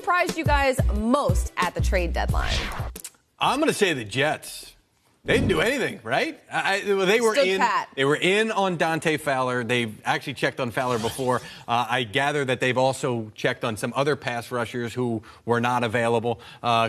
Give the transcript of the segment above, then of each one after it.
surprised you guys most at the trade deadline? I'm going to say the Jets. They didn't do anything, right? They were in on Dante Fowler. They've actually checked on Fowler before. I gather that they've also checked on some other pass rushers who were not available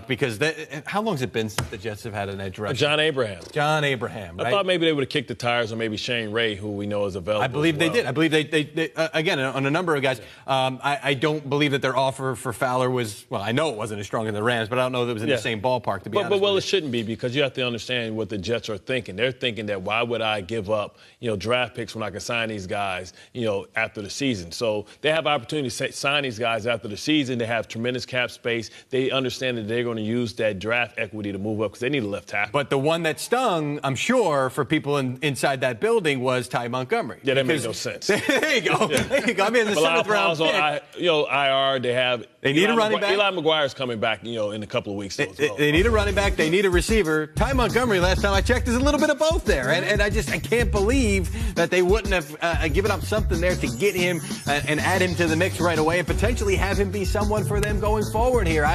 because how long has it been since the Jets have had an edge rusher? John Abraham. John Abraham, right? I thought maybe they would have kicked the tires on maybe Shane Ray, who we know is available. I believe they did. I believe they again, on a number of guys. I don't believe that their offer for Fowler was, well, I know it wasn't as strong as the Rams, but I don't know that it was in the same ballpark, to be honest. But it shouldn't be, because you have to understand what the Jets are thinking. They're thinking that why would I give up, draft picks when I can sign these guys, after the season. So they have opportunity to sign these guys after the season. They have tremendous cap space. They understand that they're going to use that draft equity to move up because they need a left tackle. But the one that stung, I'm sure, for people inside that building was Ty Montgomery. Yeah, that makes no sense. There you go. Yeah. There you go. I mean, the seventh round pick. IR. They need a running back. Eli McGuire's coming back, in a couple of weeks. They need a running back. They need a receiver. Ty Montgomery, last time I checked, there's a little bit of both there. And I can't believe that they wouldn't have given up something there to get him and add him to the mix right away and potentially have him be someone for them going forward here.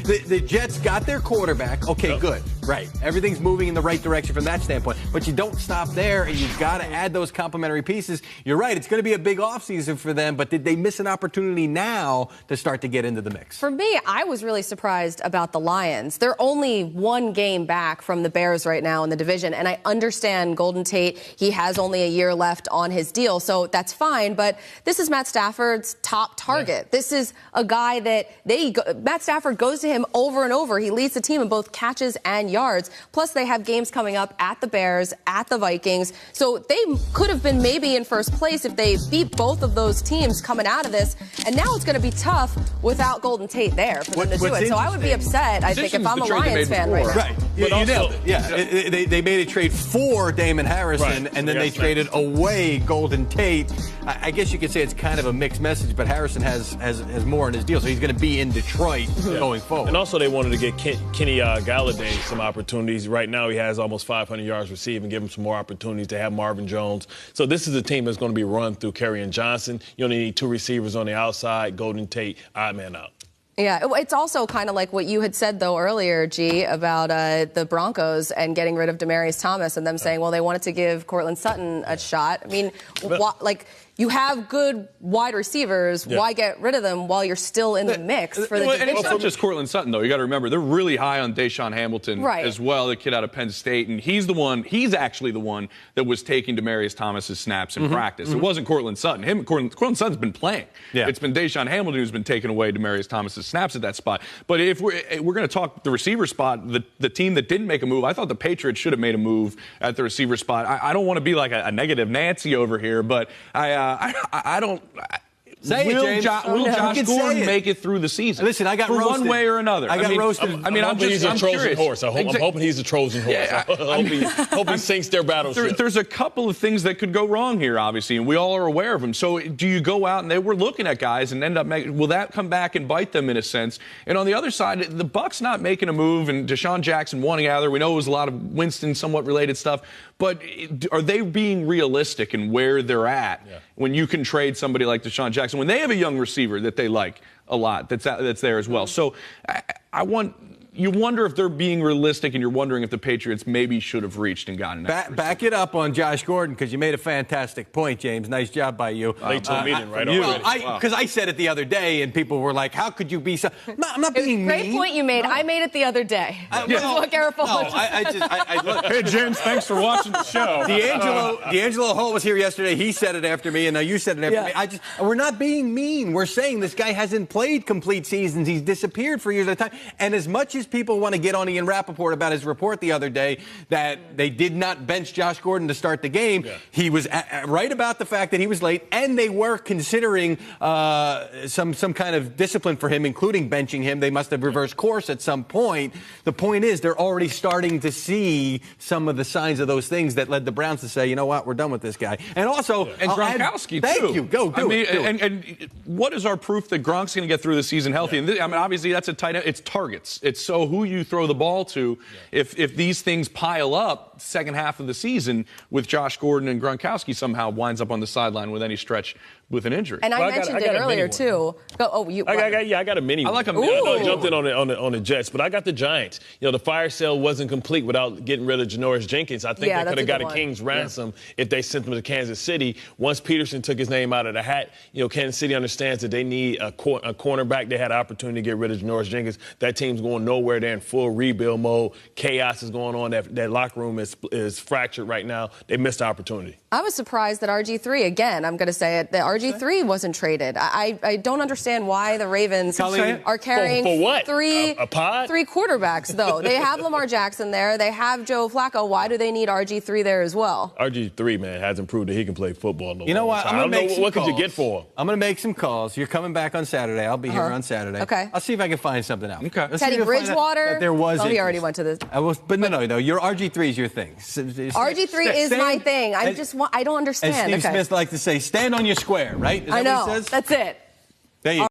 The Jets got their quarterback. Okay, good. Right. Everything's moving in the right direction from that standpoint. But you don't stop there, and you've got to add those complementary pieces. You're right. It's going to be a big offseason for them, but did they miss an opportunity now to start to get into the mix? For me, I was really surprised about the Lions. They're only one game back from the Bears right now in the division, and I understand Golden Tate, he has only a year left on his deal, so that's fine, but this is Matt Stafford's top target. Yeah. This is a guy that Matt Stafford goes to him over and over. He leads the team in both catches and yards. Plus, they have games coming up at the Bears, at the Vikings. So they could have been maybe in first place if they beat both of those teams coming out of this. And now it's going to be tough without Golden Tate there for them to do it. So I would be upset, I think, if I'm a Lions fan right now. Right. You nailed it. Yeah. They made a trade for Damon Harrison, and then they traded away Golden Tate. I guess you could say it's kind of a mixed message, but Harrison has more in his deal, so he's going to be in Detroit going forward. And also they wanted to get Kenny Galladay some opportunities. Right now he has almost 500 yards receiving, give him some more opportunities to have Marvin Jones. So this is a team that's going to be run through Kerryon Johnson. You only need two receivers on the outside, Golden Tate, odd man out. Yeah, it's also kind of like what you had said, though, earlier, G, about the Broncos and getting rid of Demaryius Thomas and them saying, well, they wanted to give Courtland Sutton a shot. I mean, you have good wide receivers. Yeah. Why get rid of them while you're still in the mix for the division? And it's not just Courtland Sutton, though. You got to remember, they're really high on Deshaun Hamilton as well, the kid out of Penn State. And he's actually the one that was taking Demaryius Thomas's snaps in practice. It wasn't Courtland Sutton. Courtland Sutton's been playing. Yeah. It's been Deshaun Hamilton who's been taking away Demaryius Thomas's snaps at that spot. But if we're going to talk the receiver spot, the team that didn't make a move, I thought the Patriots should have made a move at the receiver spot. I don't want to be like a negative Nancy over here, but I don't. Will Josh Gordon make it through the season? Listen, I got for roasted. one way or another. I got roasted. I'm he's a Trojan horse. I'm hoping he's a Trojan horse. Yeah, I hope he sinks their battleship. There's a couple of things that could go wrong here, obviously, and we all are aware of them. So do you go out and they were looking at guys and end up will that come back and bite them in a sense? And on the other side, the Bucs not making a move and Deshaun Jackson wanting out there. We know it was a lot of Winston somewhat related stuff, but are they being realistic in where they're at when you can trade somebody like Deshaun Jackson? When they have a young receiver that they like a lot, that's there as well. So you wonder if they're being realistic, and you're wondering if the Patriots maybe should have reached and gotten that. Back it up on Josh Gordon, because you made a fantastic point, James. Nice job by you. Late to a meeting, right? Because I said it the other day, and people were like, "How could you be so?" I'm not being mean. Great point you made. No. I made it the other day. Hey, James, thanks for watching the show. D'Angelo Hall was here yesterday. He said it after me, and now you said it after me. We're not being mean. We're saying this guy hasn't played complete seasons. He's disappeared for years at a time. And as much as people want to get on Ian Rappaport about his report the other day that they did not bench Josh Gordon to start the game, he was right about the fact that he was late, and they were considering some kind of discipline for him, including benching him. They must have reversed course at some point. The point is they're already starting to see some of the signs of those things that led the Browns to say, you know what, we're done with this guy. And also, and Gronkowski, too. Thank you. Go do it. And what is our proof that Gronk's going to get through the season healthy? And obviously, that's a tight end. It's targets. It's so who you throw the ball to. If these things pile up second half of the season with Josh Gordon and Gronkowski somehow winds up on the sideline with any stretch with an injury. And I mentioned it earlier too. I got a mini one. I like a I mini. know I jumped in on the Jets, but I got the Giants. You know, the fire sale wasn't complete without getting rid of Janoris Jenkins. I think they could have got a king's ransom if they sent him to Kansas City. Once Peterson took his name out of the hat, you know, Kansas City understands that they need a cornerback. They had an opportunity to get rid of Janoris Jenkins. That team's going nowhere. They're in full rebuild mode. Chaos is going on. That locker room is fractured right now. They missed the opportunity. I was surprised that RG3, again, I'm going to say it, that RG3 wasn't traded. I don't understand why the Ravens are carrying for what? three quarterbacks, though. They have Lamar Jackson there. They have Joe Flacco. Why do they need RG3 there as well? RG3, man, hasn't proved that he can play football. You know what? What could you get for him? I'm going to make some calls. You're coming back on Saturday. I'll be here on Saturday. Okay. I'll see if I can find something else. Okay. Teddy Bridgewater. There was. Oh, he already went to this. But no. Your RG3 is your thing. RG3 is my thing. I don't understand. As Steve Smith likes to say, stand on your square, right? Is I that know. what he says? That's it. There you go.